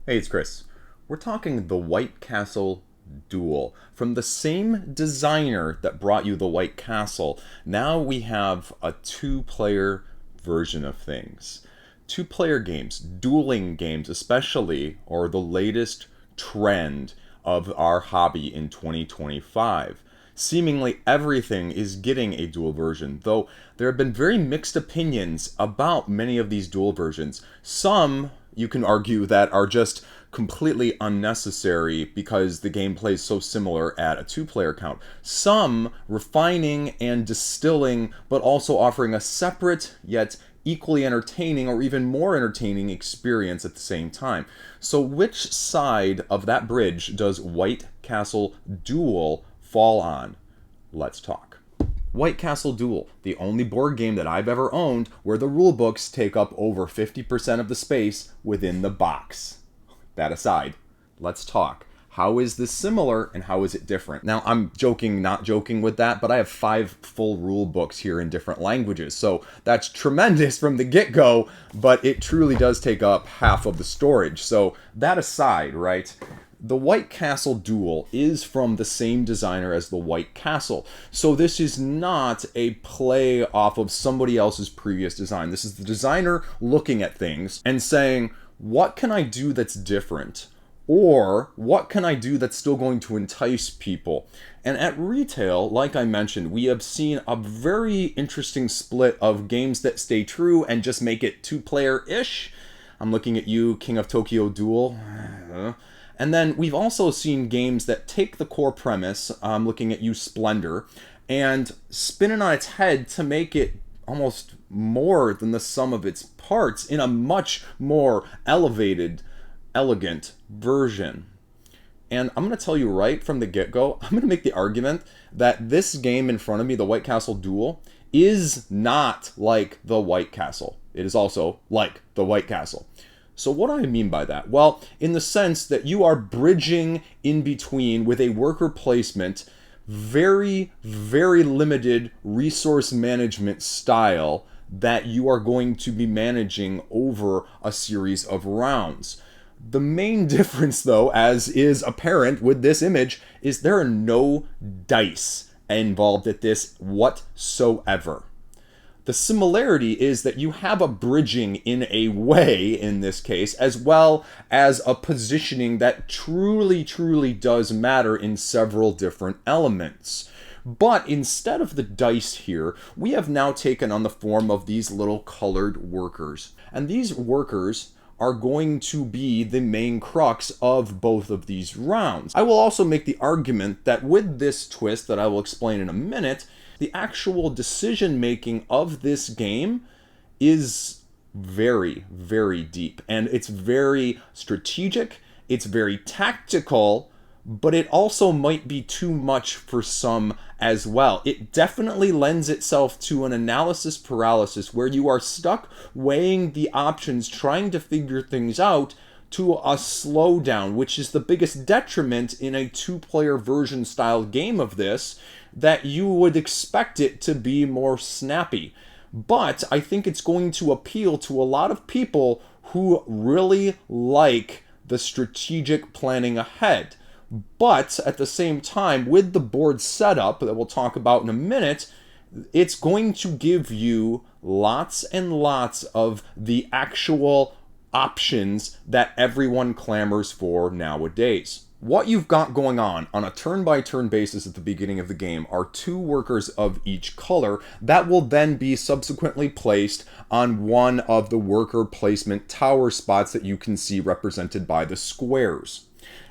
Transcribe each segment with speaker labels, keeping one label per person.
Speaker 1: Hey, it's Chris. We're talking the White Castle Duel. From the same designer that brought you the White Castle, now we have a two-player version of things. Two-player games, dueling games especially, are the latest trend of our hobby in 2025. Seemingly everything is getting a dual version, though there have been very mixed opinions about many of these dual versions. Some, you can argue, that are just completely unnecessary because the gameplay is so similar at a two-player count. Some refining and distilling, but also offering a separate yet equally entertaining or even more entertaining experience at the same time. So which side of that bridge does White Castle Duel fall on? Let's talk. White Castle Duel, the only board game that I've ever owned where the rulebooks take up over 50% of the space within the box. That aside, let's talk. How is this similar and how is it different? Now, I'm joking, not joking with that, but I have 5 full rule books here in different languages. So that's tremendous from the get-go, but it truly does take up half of the storage. So that aside, right? The White Castle Duel is from the same designer as the White Castle. So this is not a play off of somebody else's previous design. This is the designer looking at things and saying, what can I do that's different? Or what can I do that's still going to entice people? And at retail, like I mentioned, we have seen a very interesting split of games that stay true and just make it two-player-ish. I'm looking at you, King of Tokyo Duel. And then we've also seen games that take the core premise, I'm looking at you, Splendor, and spin it on its head to make it almost more than the sum of its parts in a much more elevated, elegant version. And I'm going to tell you right from the get-go, I'm going to make the argument that this game in front of me, the White Castle Duel, is not like the White Castle. It is also like the White Castle. So what do I mean by that? Well, in the sense that you are bridging in between with a worker placement, very, very limited resource management style that you are going to be managing over a series of rounds. The main difference, though, as is apparent with this image, is there are no dice involved at this whatsoever. The similarity is that you have a bridging in a way, in this case, as well as a positioning that truly, truly does matter in several different elements. But instead of the dice here, we have now taken on the form of these little colored workers. And these workers are going to be the main crux of both of these rounds. I will also make the argument that with this twist that I will explain in a minute, the actual decision making of this game is very, very deep. And it's very strategic, it's very tactical, but it also might be too much for some as well. It definitely lends itself to an analysis paralysis where you are stuck weighing the options, trying to figure things out, to a slowdown, which is the biggest detriment in a two-player version style game of this, that you would expect it to be more snappy. But I think it's going to appeal to a lot of people who really like the strategic planning ahead. But at the same time, with the board setup that we'll talk about in a minute, it's going to give you lots and lots of the actual options that everyone clamors for nowadays. What you've got going on a turn-by-turn basis at the beginning of the game are 2 workers of each color that will then be subsequently placed on one of the worker placement tower spots that you can see represented by the squares.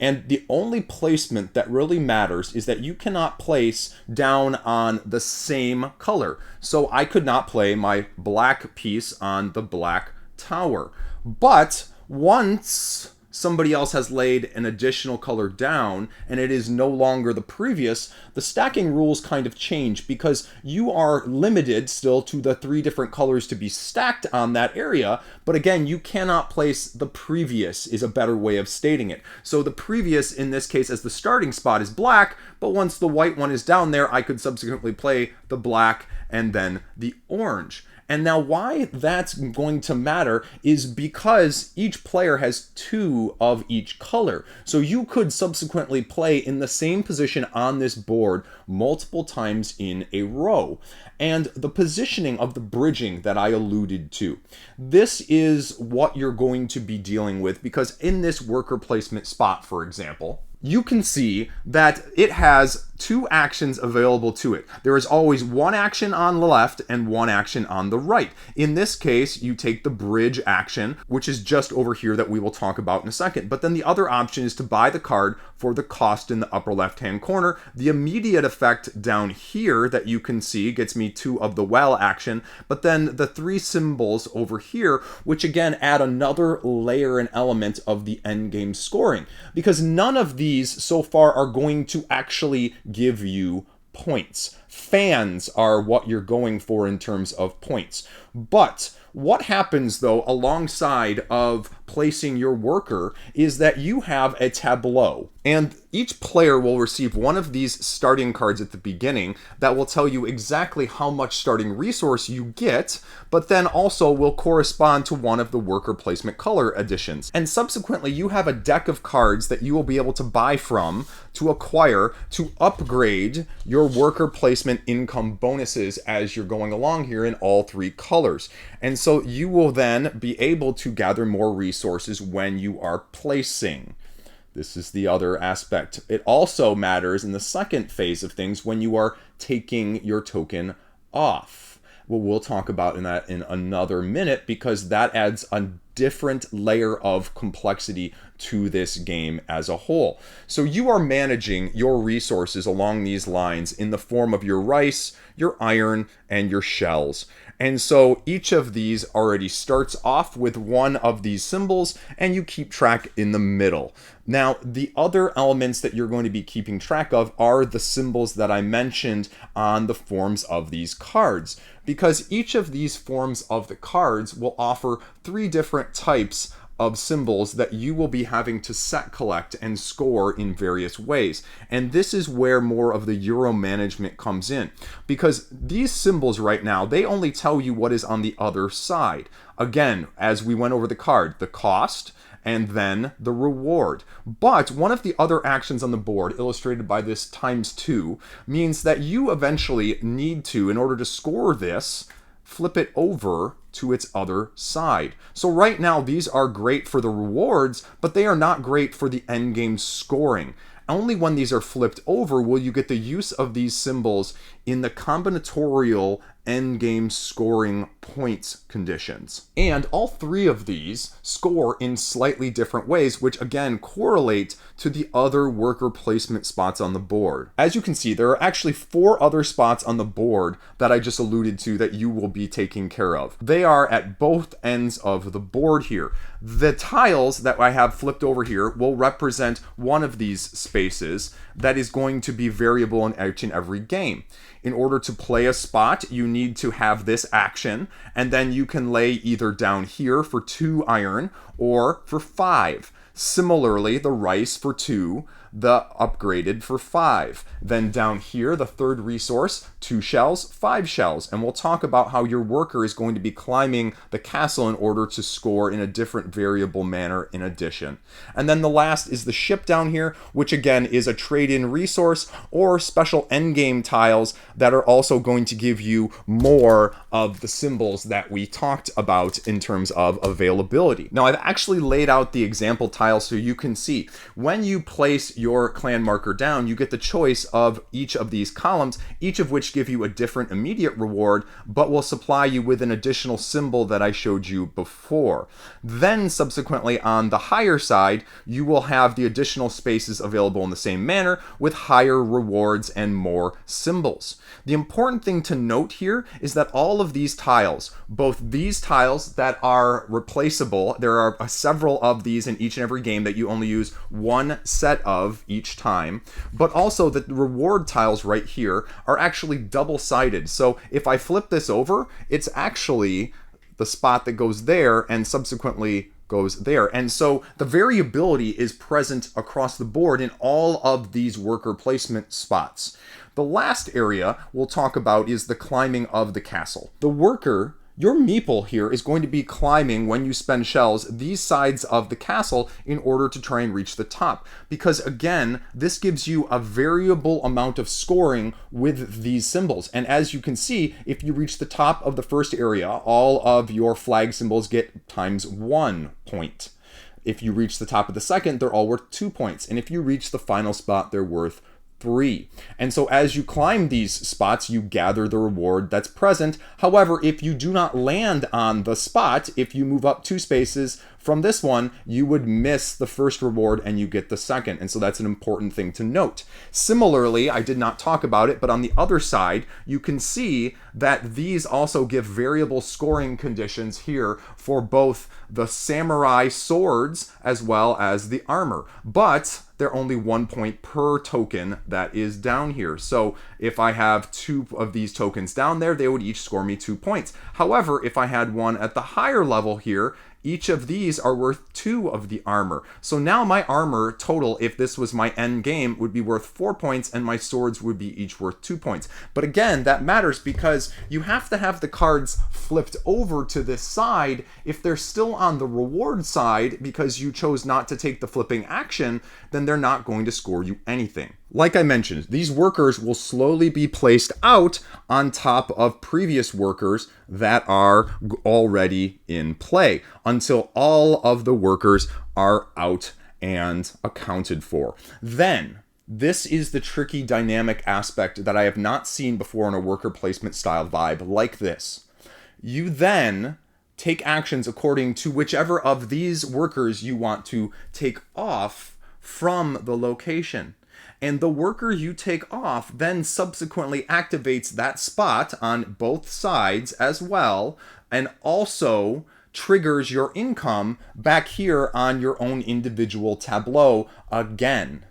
Speaker 1: And the only placement that really matters is that you cannot place down on the same color. So I could not play my black piece on the black tower. But once somebody else has laid an additional color down and it is no longer the previous, the stacking rules kind of change because you are limited still to the 3 different colors to be stacked on that area. But again, you cannot place the previous is a better way of stating it. So the previous in this case as the starting spot is black, but once the white one is down there, I could subsequently play the black and then the orange. And now why that's going to matter is because each player has 2 of each color. So you could subsequently play in the same position on this board multiple times in a row. And the positioning of the bridging that I alluded to, this is what you're going to be dealing with, because in this worker placement spot, for example, you can see that it has 2 actions available to it. There is always 1 action on the left and 1 action on the right. In this case, you take the bridge action, which is just over here that we will talk about in a second. But then the other option is to buy the card for the cost in the upper left-hand corner. The immediate effect down here that you can see gets me 2 of the well action, but then the 3 symbols over here, which again add another layer and element of the endgame scoring, because none of these so far are going to actually give you points. Fans are what you're going for in terms of points. But what happens though alongside of placing your worker is that you have a tableau, and each player will receive one of these starting cards at the beginning that will tell you exactly how much starting resource you get, but then also will correspond to one of the worker placement color additions. And subsequently you have a deck of cards that you will be able to buy from to acquire to upgrade your worker placement income bonuses as you're going along here in all 3 colors. And so you will then be able to gather more resources when you are placing. This is the other aspect. It also matters in the second phase of things when you are taking your token off. Well, we'll talk about that in another minute, because that adds a different layer of complexity to this game as a whole. So you are managing your resources along these lines in the form of your rice, your iron, and your shells. And so each of these already starts off with one of these symbols, and you keep track in the middle. Now, the other elements that you're going to be keeping track of are the symbols that I mentioned on the forms of these cards, because each of these forms of the cards will offer 3 different types of symbols that you will be having to set, collect, and score in various ways. And this is where more of the Euro management comes in, because these symbols right now, they only tell you what is on the other side. Again, as we went over the card, the cost, and then the reward. But one of the other actions on the board, illustrated by this ×2, means that you eventually need to, in order to score this, flip it over to its other side. So right now these are great for the rewards, but they are not great for the endgame scoring. Only when these are flipped over will you get the use of these symbols in the combinatorial endgame scoring points conditions. And all 3 of these score in slightly different ways, which again correlate to the other worker placement spots on the board. As you can see, there are actually 4 other spots on the board that I just alluded to that you will be taking care of. They are at both ends of the board here. The tiles that I have flipped over here will represent one of these spaces that is going to be variable in each and every game. In order to play a spot, you need to have this action, and then you can lay either down here for 2 iron or for 5. Similarly, the rice for 2, the upgraded for 5. Then down here, the third resource, 2 shells, 5 shells. And we'll talk about how your worker is going to be climbing the castle in order to score in a different variable manner in addition. And then the last is the ship down here, which again is a trade-in resource or special endgame tiles that are also going to give you more of the symbols that we talked about in terms of availability. Now, I've actually laid out the example tiles so you can see. When you place your clan marker down, you get the choice of each of these columns, each of which give you a different immediate reward, but will supply you with an additional symbol that I showed you before. Then subsequently on the higher side, you will have the additional spaces available in the same manner with higher rewards and more symbols. The important thing to note here is that all of these tiles, both these tiles that are replaceable, there are several of these in each and every game that you only use 1 set of each time, but also the reward tiles right here are actually double-sided. So if I flip this over, it's actually the spot that goes there and subsequently goes there. And so the variability is present across the board in all of these worker placement spots. The last area we'll talk about is the climbing of the castle. The worker Your meeple here is going to be climbing, when you spend shells, these sides of the castle in order to try and reach the top. Because again, this gives you a variable amount of scoring with these symbols. And as you can see, if you reach the top of the first area, all of your flag symbols get ×1 point. If you reach the top of the second, they're all worth 2 points. And if you reach the final spot, they're worth 3. And so as you climb these spots, you gather the reward that's present. However, if you do not land on the spot, if you move up 2 spaces from this one, you would miss the first reward and you get the second. And so that's an important thing to note. Similarly, I did not talk about it, but on the other side, you can see that these also give variable scoring conditions here for both the samurai swords as well as the armor. But they're only 1 point per token that is down here. So if I have 2 of these tokens down there, they would each score me 2 points. However, if I had one at the higher level here, each of these are worth 2 of the armor. So now my armor total, if this was my end game, would be worth 4 points, and my swords would be each worth 2 points. But again, that matters because you have to have the cards flipped over to this side. If they're still on the reward side because you chose not to take the flipping action, then they're not going to score you anything. Like I mentioned, these workers will slowly be placed out on top of previous workers that are already in play until all of the workers are out and accounted for. Then, this is the tricky dynamic aspect that I have not seen before in a worker placement style vibe like this. You then take actions according to whichever of these workers you want to take off from the location. And the worker you take off then subsequently activates that spot on both sides as well, and also triggers your income back here on your own individual tableau again.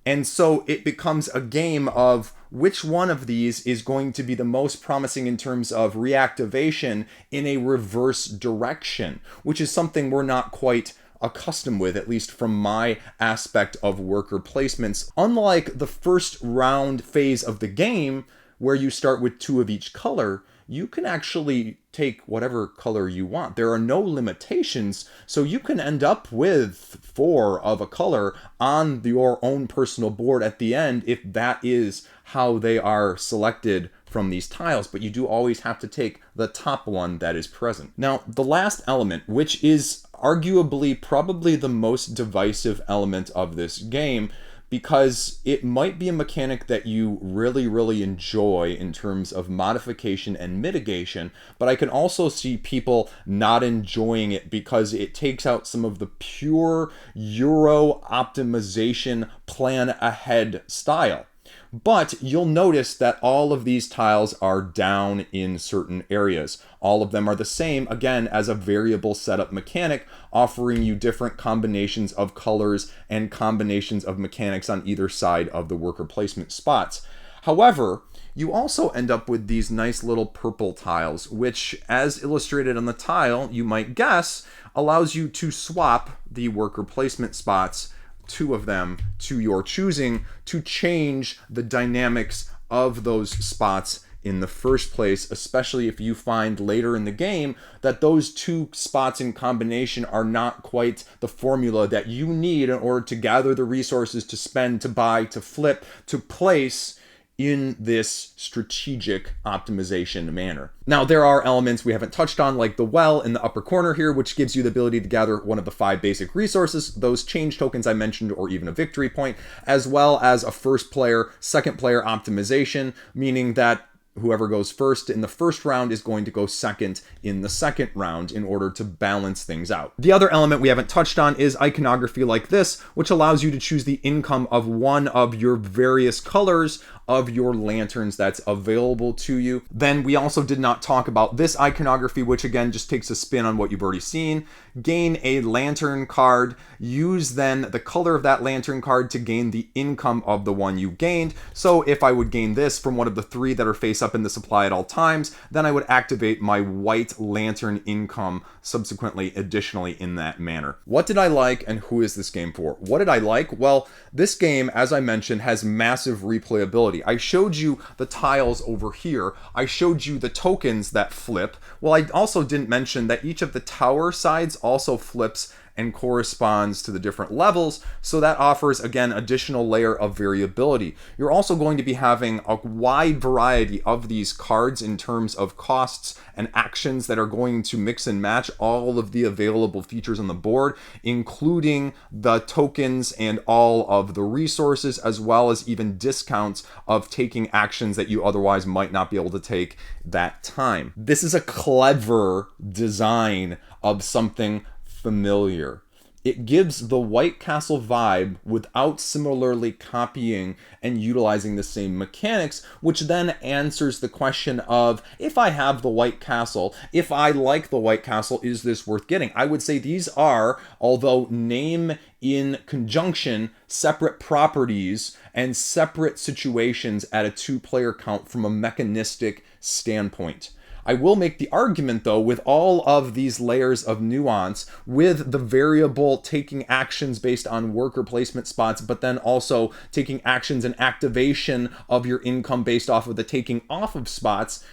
Speaker 1: And so it becomes a game of which one of these is going to be the most promising in terms of reactivation in a reverse direction, which is something we're not quite accustomed with, at least from my aspect of worker placements. Unlike the first round phase of the game, where you start with 2 of each color, you can actually take whatever color you want. There are no limitations, so you can end up with 4 of a color on your own personal board at the end if that is how they are selected from these tiles, but you do always have to take the top one that is present. Now, the last element, which is arguably probably the most divisive element of this game, because it might be a mechanic that you really enjoy in terms of modification and mitigation, but I can also see people not enjoying it because it takes out some of the pure Euro optimization plan ahead style. But you'll notice that all of these tiles are down in certain areas. All of them are the same, again, as a variable setup mechanic, offering you different combinations of colors and combinations of mechanics on either side of the worker placement spots. However, you also end up with these nice little purple tiles, which, as illustrated on the tile, you might guess, allows you to swap the worker placement spots, 2 of them to your choosing, to change the dynamics of those spots in the first place, especially if you find later in the game that those 2 spots in combination are not quite the formula that you need in order to gather the resources to spend, to buy, to flip, to place in this strategic optimization manner. Now, there are elements we haven't touched on, like the well in the upper corner here, which gives you the ability to gather one of the 5 basic resources, those change tokens I mentioned, or even a victory point, as well as a first player, second player optimization, meaning that whoever goes first in the first round is going to go second in the second round in order to balance things out. The other element we haven't touched on is iconography like this, which allows you to choose the income of one of your various colors of your lanterns that's available to you. Then we also did not talk about this iconography, which again just takes a spin on what you've already seen. Gain a lantern card, use then the color of that lantern card to gain the income of the one you gained. So if I would gain this from one of the 3 that are face up in the supply at all times, then I would activate my white lantern income subsequently additionally in that manner. What did I like, and who is this game for? What did I like? Well, this game, as I mentioned, has massive replayability. variability. I showed you the tiles over here. I showed you the tokens that flip. Well, I also didn't mention that each of the tower sides also flips and corresponds to the different levels, so that offers, again, additional layer of variability. You're also going to be having a wide variety of these cards in terms of costs and actions that are going to mix and match all of the available features on the board, including the tokens and all of the resources, as well as even discounts of taking actions that you otherwise might not be able to take that time. This is a clever design of something familiar. It gives the White Castle vibe without similarly copying and utilizing the same mechanics, which then answers the question of, if I have the White Castle, if I like the White Castle, is this worth getting? I would say these are, although name in conjunction, separate properties and separate situations at a 2-player count from a mechanistic standpoint. I will make the argument, though, with all of these layers of nuance, with the variable taking actions based on worker placement spots, but then also taking actions and activation of your income based off of the taking off of spots,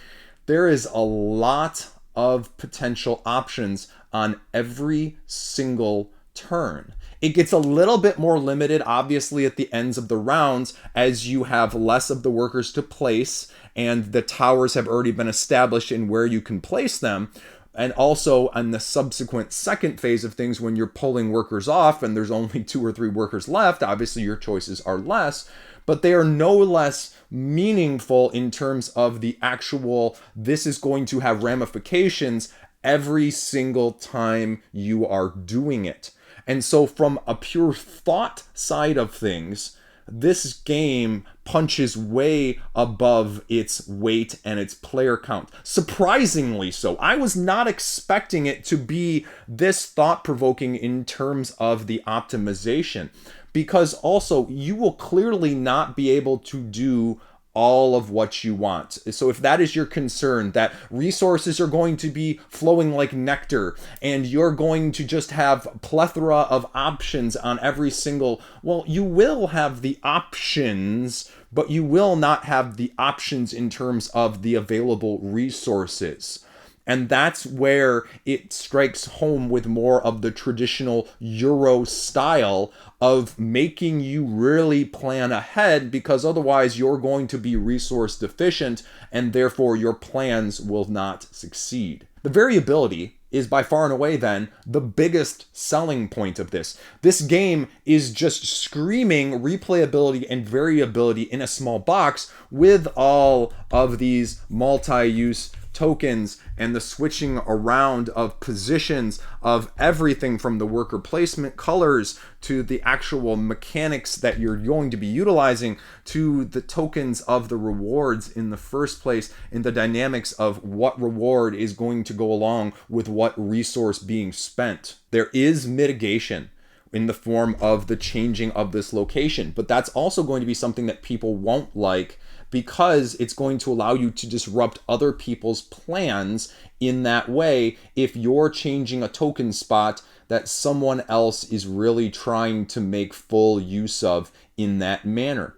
Speaker 1: there is a lot of potential options on every single turn. It gets a little bit more limited, obviously, at the ends of the rounds, as you have less of the workers to place, and the towers have already been established in where you can place them. And also on the subsequent second phase of things, when you're pulling workers off and there's only 2 or 3 workers left, obviously your choices are less, but they are no less meaningful in terms of the actual, this is going to have ramifications every single time you are doing it. And so from a pure thought side of things, this game punches way above its weight and its player count. Surprisingly so. I was not expecting it to be this thought-provoking in terms of the optimization, because also you will clearly not be able to do all of what you want. So if that is your concern, that resources are going to be flowing like nectar and you're going to just have plethora of options on every single, well, you will have the options, but you will not have the options in terms of the available resources. And that's where it strikes home with more of the traditional Euro style of making you really plan ahead, because otherwise you're going to be resource deficient and therefore your plans will not succeed. The variability is by far and away then the biggest selling point of this. This game is just screaming replayability and variability in a small box with all of these multi-use tokens and the switching around of positions of everything from the worker placement colors to the actual mechanics that you're going to be utilizing to the tokens of the rewards in the first place and the dynamics of what reward is going to go along with what resource being spent. There is mitigation in the form of the changing of this location, but that's also going to be something that people won't like, because it's going to allow you to disrupt other people's plans in that way if you're changing a token spot that someone else is really trying to make full use of in that manner.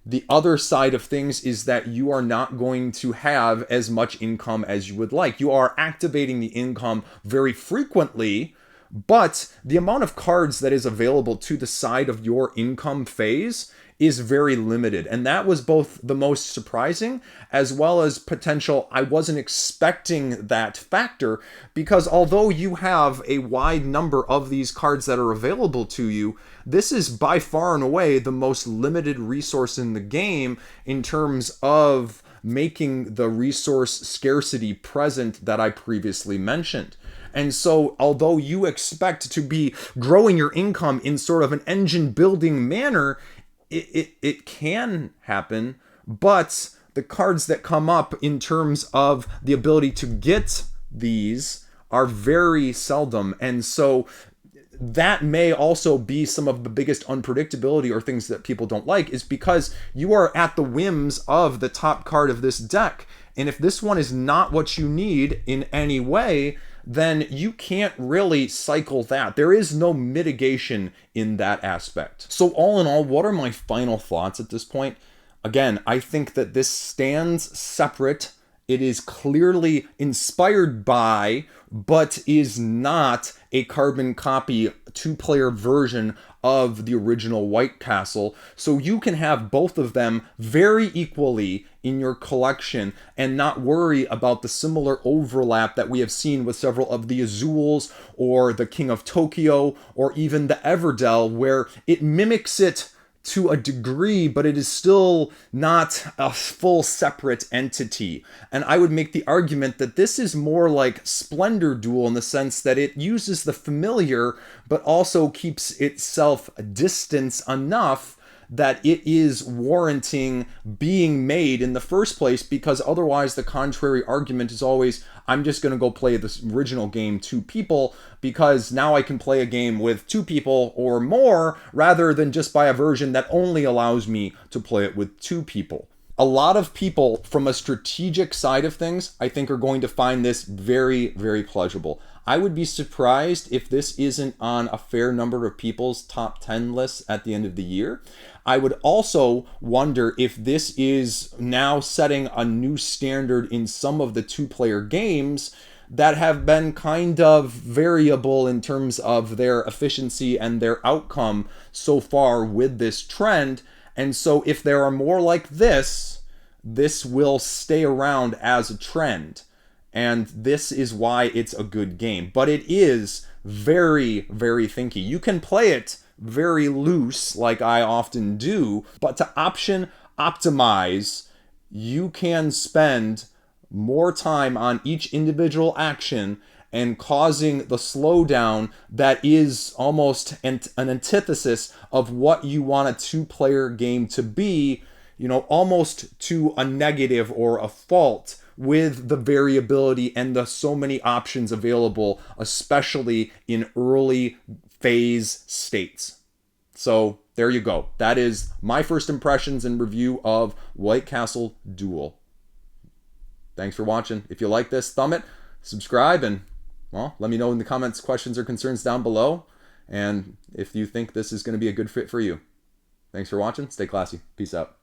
Speaker 1: The other side of things is that you are not going to have as much income as you would like. You are activating the income very frequently, but the amount of cards that is available to the side of your income phase is very limited. And that was both the most surprising as well as potential. I wasn't expecting that factor, because although you have a wide number of these cards that are available to you, this is by far and away the most limited resource in the game in terms of making the resource scarcity present that I previously mentioned. And so although you expect to be growing your income in sort of an engine building manner, it can happen, but the cards that come up in terms of the ability to get these are very seldom. And so that may also be some of the biggest unpredictability or things that people don't like, is because you are at the whims of the top card of this deck. And if this one is not what you need in any way, then you can't really cycle that. There is no mitigation in that aspect. So all in all, what are my final thoughts at this point? Again, I think that this stands separate. It is clearly inspired by, but is not a carbon copy, two-player version of the original White Castle. So you can have both of them very equally in your collection and not worry about the similar overlap that we have seen with several of the Azules or the King of Tokyo or even the Everdell, where it mimics it to a degree, but it is still not a full separate entity. And I would make the argument that this is more like Splendor Duel in the sense that it uses the familiar, but also keeps itself distance enough that it is warranting being made in the first place, because otherwise the contrary argument is always, I'm just going to go play this original game two people because now I can play a game with two people or more rather than just buy a version that only allows me to play it with two people. A lot of people from a strategic side of things, I think, are going to find this very, very pleasurable. I would be surprised if this isn't on a fair number of people's top 10 lists at the end of the year. I would also wonder if this is now setting a new standard in some of the two-player games that have been kind of variable in terms of their efficiency and their outcome so far with this trend. And so if there are more like this will stay around as a trend. And this is why it's a good game. But it is very, very thinky. You can play it very loose, like I often do, but to option optimize, you can spend more time on each individual action and causing the slowdown that is almost an antithesis of what you want a two-player game to be, almost to a negative or a fault with the variability and the so many options available, especially in early phase states. So there you go. That is my first impressions and review of White Castle Duel. Thanks for watching. If you like this, thumb it, subscribe, and well, let me know in the comments, questions, or concerns down below. And if you think this is going to be a good fit for you. Thanks for watching. Stay classy. Peace out.